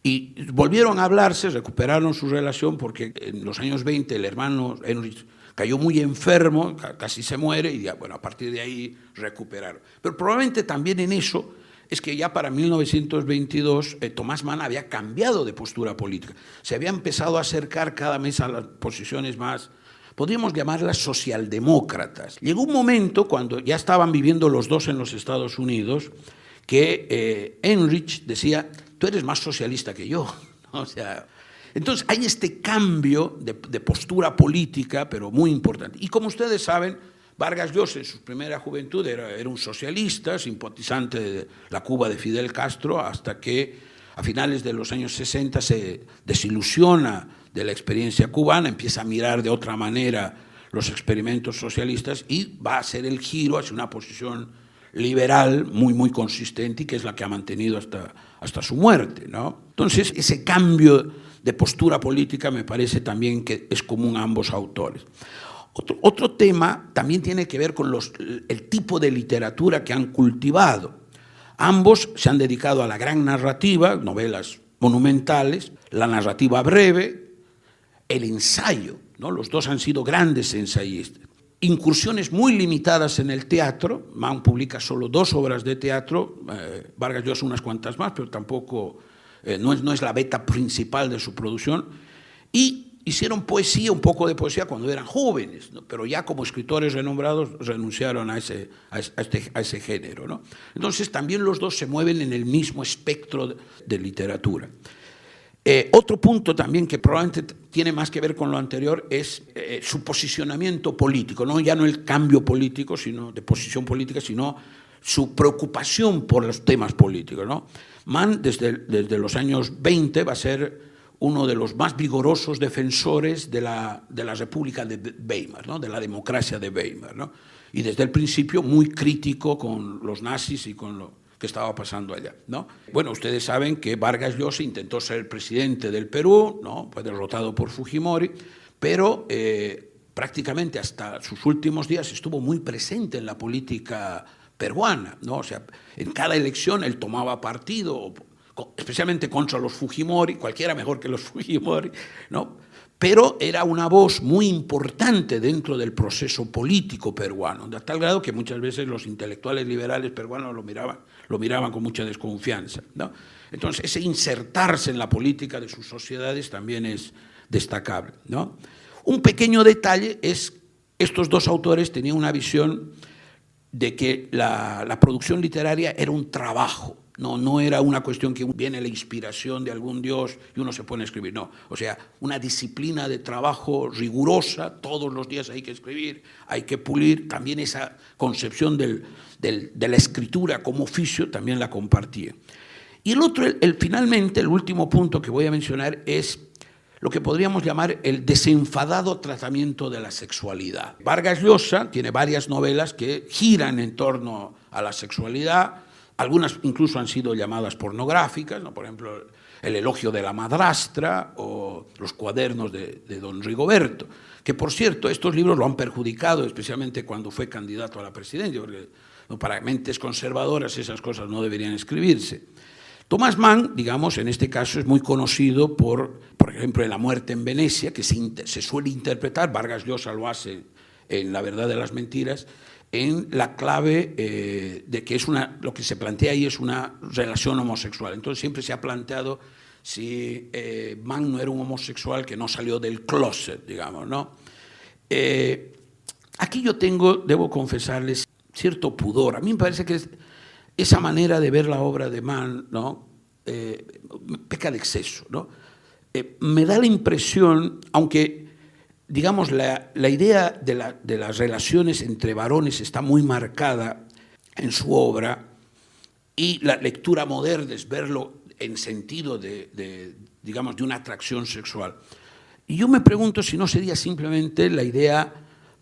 y volvieron a hablarse, recuperaron su relación, porque en los años 20 el hermano Henry cayó muy enfermo, casi se muere, y ya, bueno, a partir de ahí recuperaron. Pero probablemente también en eso es que ya para 1922 Thomas Mann había cambiado de postura política. Se había empezado a acercar cada mes a las posiciones más podríamos llamarlas socialdemócratas. Llegó un momento, cuando ya estaban viviendo los dos en los Estados Unidos, que Heinrich decía, tú eres más socialista que yo. O sea, entonces hay este cambio de postura política, pero muy importante. Y como ustedes saben, Vargas Llosa en su primera juventud era un socialista, simpatizante de la Cuba de Fidel Castro, hasta que a finales de los años 60 se desilusiona de la experiencia cubana, empieza a mirar de otra manera los experimentos socialistas y va a hacer el giro hacia una posición liberal muy consistente y que es la que ha mantenido hasta su muerte, ¿no? Entonces, ese cambio de postura política me parece también que es común a ambos autores. Otro tema también tiene que ver con el tipo de literatura que han cultivado. Ambos se han dedicado a la gran narrativa, novelas monumentales, la narrativa breve, el ensayo, ¿no? Los dos han sido grandes ensayistas. Incursiones muy limitadas en el teatro, Mann publica solo 2 obras de teatro, Vargas Llosa unas cuantas más, pero tampoco, no es la beta principal de su producción, y hicieron poesía, un poco de poesía cuando eran jóvenes, ¿no? Pero ya como escritores renombrados renunciaron a ese género, ¿no? Entonces también los dos se mueven en el mismo espectro de literatura. Otro punto también que probablemente tiene más que ver con lo anterior es su posicionamiento político, ¿no? Ya no el cambio político, sino de posición política, sino su preocupación por los temas políticos, ¿no? Mann desde los años 20 va a ser uno de los más vigorosos defensores de la República de Weimar, ¿no? De la democracia de Weimar, ¿no? Y desde el principio muy crítico con los nazis y con lo que estaba pasando allá, ¿no? Bueno, ustedes saben que Vargas Llosa intentó ser el presidente del Perú, ¿no? Fue derrotado por Fujimori, pero prácticamente hasta sus últimos días estuvo muy presente en la política peruana, ¿no? O sea, en cada elección él tomaba partido, especialmente contra los Fujimori, cualquiera mejor que los Fujimori, ¿no? Pero era una voz muy importante dentro del proceso político peruano, de tal grado que muchas veces los intelectuales liberales peruanos lo miraban con mucha desconfianza, ¿no? Entonces, ese insertarse en la política de sus sociedades también es destacable, ¿no? Un pequeño detalle es, estos dos autores tenían una visión de que la producción literaria era un trabajo, no era una cuestión que viene la inspiración de algún dios y uno se pone a escribir, no. O sea, una disciplina de trabajo rigurosa, todos los días hay que escribir, hay que pulir. También esa concepción de la escritura como oficio también la compartía. Y el otro, finalmente, el último punto que voy a mencionar es lo que podríamos llamar el desenfadado tratamiento de la sexualidad. Vargas Llosa tiene varias novelas que giran en torno a la sexualidad. Algunas incluso han sido llamadas pornográficas, ¿no? Por ejemplo, El elogio de la madrastra o Los cuadernos de don Rigoberto, que por cierto estos libros lo han perjudicado, especialmente cuando fue candidato a la presidencia, porque para mentes conservadoras esas cosas no deberían escribirse. Thomas Mann, digamos, en este caso es muy conocido por ejemplo, en La muerte en Venecia, que se suele interpretar, Vargas Llosa lo hace en La verdad de las mentiras, en la clave de que lo que se plantea ahí es una relación homosexual. Entonces siempre se ha planteado si Mann no era un homosexual que no salió del closet, digamos, ¿no? Aquí yo debo confesarles, cierto pudor. A mí me parece que esa manera de ver la obra de Mann, ¿no? Peca de exceso, ¿no? Me da la impresión, aunque digamos, la idea de las relaciones entre varones está muy marcada en su obra y la lectura moderna es verlo en sentido digamos, de una atracción sexual. Y yo me pregunto si no sería simplemente la idea,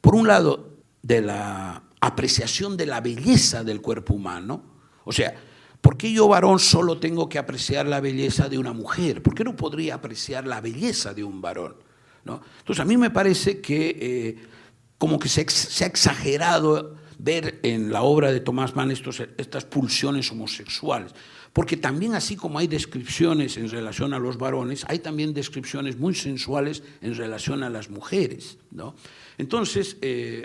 por un lado, de la apreciación de la belleza del cuerpo humano. O sea, ¿por qué yo, varón, solo tengo que apreciar la belleza de una mujer? ¿Por qué no podría apreciar la belleza de un varón? ¿No? Entonces, a mí me parece que como que se ha exagerado ver en la obra de Thomas Mann estas pulsiones homosexuales, porque también así como hay descripciones en relación a los varones, hay también descripciones muy sensuales en relación a las mujeres, ¿no? Entonces,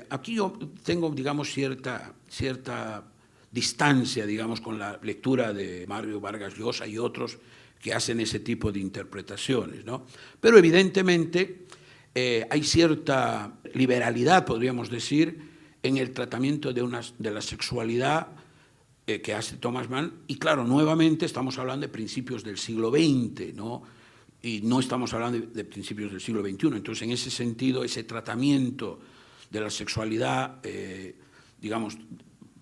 aquí yo tengo, digamos, cierta distancia, digamos, con la lectura de Mario Vargas Llosa y otros que hacen ese tipo de interpretaciones, ¿no? Pero evidentemente hay cierta liberalidad, podríamos decir, en el tratamiento de la sexualidad que hace Thomas Mann. Y claro, nuevamente estamos hablando de principios del siglo XX, ¿no? Y no estamos hablando de principios del siglo XXI. Entonces, en ese sentido, ese tratamiento de la sexualidad, digamos,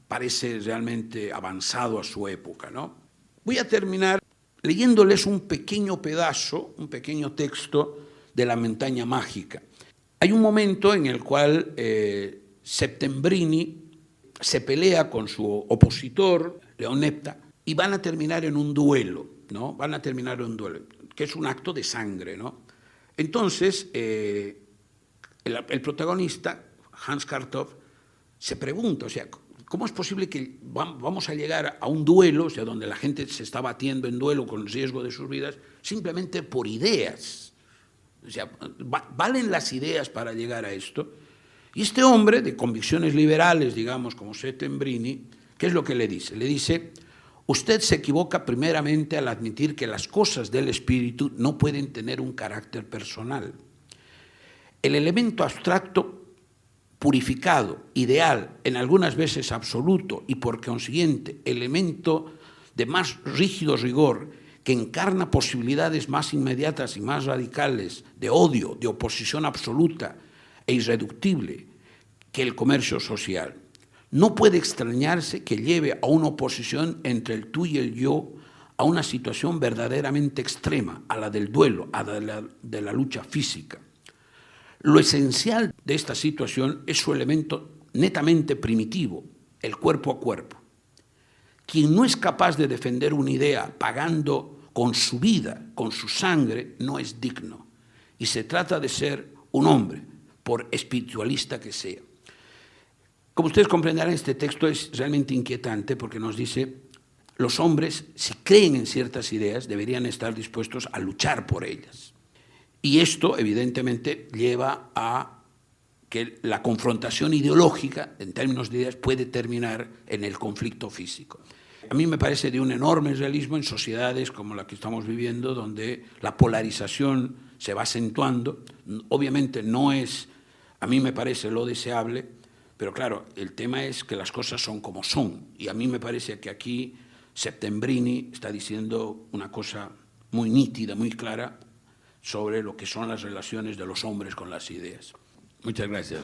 parece realmente avanzado a su época, ¿no? Voy a terminar leyéndoles un pequeño pedazo, un pequeño texto de La montaña mágica. Hay un momento en el cual Settembrini se pelea con su opositor, Leon Nepta, y van a terminar en un duelo, ¿no? Van a terminar en un duelo, que es un acto de sangre, ¿no? Entonces, el protagonista, Hans Kartoff, se pregunta, o sea, ¿cómo es posible que vamos a llegar a un duelo, o sea, donde la gente se está batiendo en duelo con riesgo de sus vidas, simplemente por ideas? O sea, ¿valen las ideas para llegar a esto? Y este hombre, de convicciones liberales, digamos, como Settembrini, ¿qué es lo que le dice? Le dice, usted se equivoca primeramente al admitir que las cosas del espíritu no pueden tener un carácter personal. El elemento abstracto purificado, ideal, en algunas veces absoluto y por consiguiente elemento de más rígido rigor que encarna posibilidades más inmediatas y más radicales de odio, de oposición absoluta e irreductible que el comercio social. No puede extrañarse que lleve a una oposición entre el tú y el yo a una situación verdaderamente extrema, a la del duelo, a la de la lucha física. Lo esencial de esta situación es su elemento netamente primitivo, el cuerpo a cuerpo. Quien no es capaz de defender una idea pagando con su vida, con su sangre, no es digno. Y se trata de ser un hombre, por espiritualista que sea. Como ustedes comprenderán, este texto es realmente inquietante porque nos dice, los hombres, si creen en ciertas ideas, deberían estar dispuestos a luchar por ellas. Y esto, evidentemente, lleva a que la confrontación ideológica, en términos de ideas, puede terminar en el conflicto físico. A mí me parece de un enorme realismo en sociedades como la que estamos viviendo, donde la polarización se va acentuando. Obviamente no es, a mí me parece lo deseable, pero claro, el tema es que las cosas son como son. Y a mí me parece que aquí Settembrini está diciendo una cosa muy nítida, muy clara, sobre lo que son las relaciones de los hombres con las ideas. Muchas gracias.